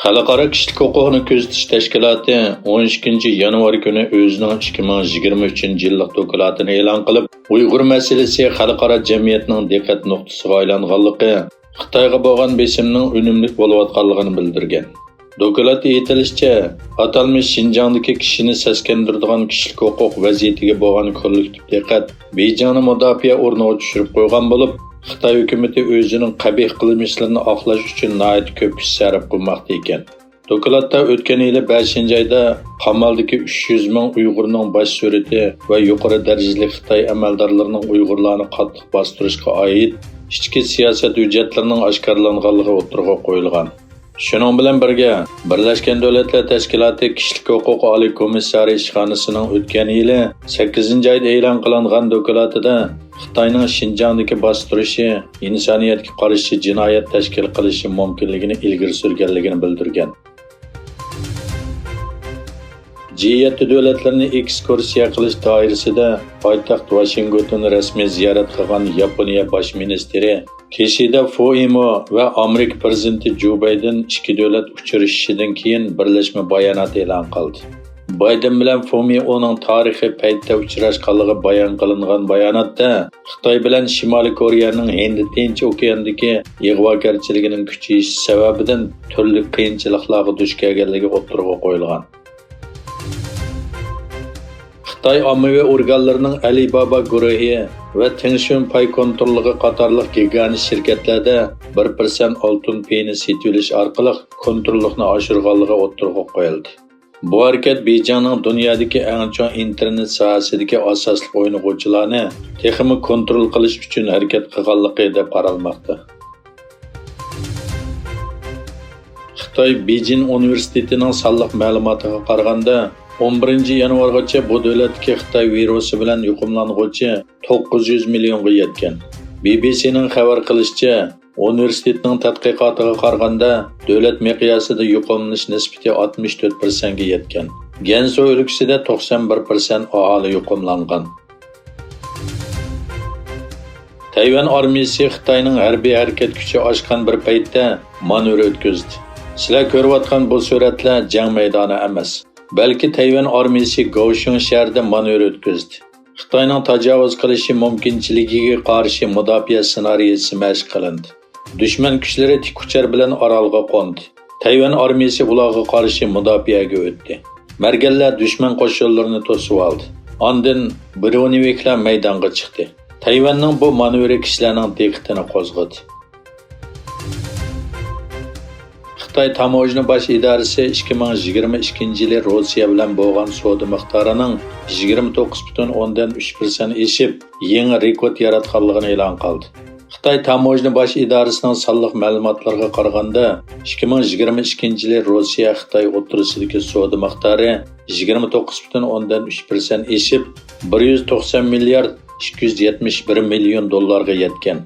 Xalqaro kishilik huquqini kuzatish tashkiloti 12 yanvar kuni o'zining 2023 yillik dokumentini e'lon qilib, Uyg'ur masalasi xalqaro jamiyatning diqqat nuqtasiga aylanganligi, Xitoyga bo'lgan besimning unumli bo'layotganligini bildirgan. Dokumentda aytilishicha, atalmish Xinjiangdagi kishini seskandiradigan kishilik huquq vaziyatiga bo'lgan kollektiv diqqat Beijingni mudofaa o'rniga tushirib qo'ygan bo'lib, Xitoy hukumatı o'zining qabih qilmishlarini oqlash uchun nihoyat ko'p kuch sarf qilmoqda ekan. Dokumentda o'tgan yili 5-oyda qamaldagi 300 ming Uyg'urning bosh surati va yuqori darajali Xitoy amaldorlarining Uyg'urlarni qattiq bostirishga oid ichki siyosat hujjatlarining oshkorlanganligi o'tirg'a qo'yilgan. Shuning bilan birga, Birlashgan Davlatlar Tashkiloti Kishilik huquq oliy komissari ishxonasining o'tgan yili 8-oyda e'lon qilingan dokumentida Xitoyning Xinjiangdagi bostirishi insoniyatga qarshi jinoyat tashkil qilishi mumkinligini ilgari surganligini bildirgan. G7 davlatlarini ekskursiya qilish doirasida poytaxt Washington rasmiy ziyorat qilgan Yaponiya bosh ministri Kishida Fumio va Amerika prezidenti Joe Biden ikki davlat uchrashishidan keyin birlashma bayonot e'lon qildi. Biden bilan Fumioning tarixiy paytda uchrashganligi bayon qilingan bayonotda Xitoy bilan Shimoliy Koreyaning Hind Tinch okeanidagi ig'vogarchiligining kuchayishi sababidan turli qiyinchiliklarga duch kelganligi o'tirg'a qo'yilgan. Xitoy ommaviy organlarining Alibaba guruhi va Tencent pay kontrolligi qatorliq gigant shirkatlarda 1% oltin payini setilish orqali kontrollikni oshirganligi o'tirg'a qo'yildi. Bu harakat Beijingning dunyodagi eng chong internet sohasidagi asosli o'yinchilarni texnik kontrol qilish uchun harakat qilganligi deb qaralmoqda. Xitoy Beijing universitetining sonliq ma'lumotiga qaraganda 11 yanvargacha bu davlatdagi Xitoy virusi bilan yuqumlanuvchi 900 millionga yetgan. BBC'ning xabar qilishicha, universitetning tadqiqotiga qaraganda davlat miqyosida yuqumlanish nisbati 64% ga yetgan. Gansu o'lkasida 91% aholi yuqumlangan. Tayvan armiyasi Xitoyning harbiy harakat kuchi oshgan bir paytda manevr o'tkazdi. Sizlar ko'rayotgan bu suratlar jang maydoni emas. Balki Tayvan armiyasi Kaohsiung shahrida manevr o'tkazdi. Xitoyning tajovuz qilishi mumkinchiligiga qarshi mudofaa ssenariysi mashq qilindi. Dushman kuchlari tik uchar bilan orolga qo'ndi. Tayvan armiyasi ularga qarshi mudofaaga o'tdi. Marganlar dushman qo'shinlarini to'sib oldi. Ondan Bruniveklar maydonga chiqdi. Tayvanning bu manevri kishilarning diqqatini qo'zg'adi. Xitoy Tamojna bosh idorasi 2022 yil Rossiya bilan bo'lgan savdo miqdorining 29,3% eshib, yangi rekord yaratganligini e'lon qildi. Xitoy Tamojna bosh idorasining sonliq ma'lumotlariga qaraganda, 2022 yil Rossiya Xitoy o'rtasidagi savdo miqdori 29,3% eshib, 190 milliard 271 million dollarga yetgan.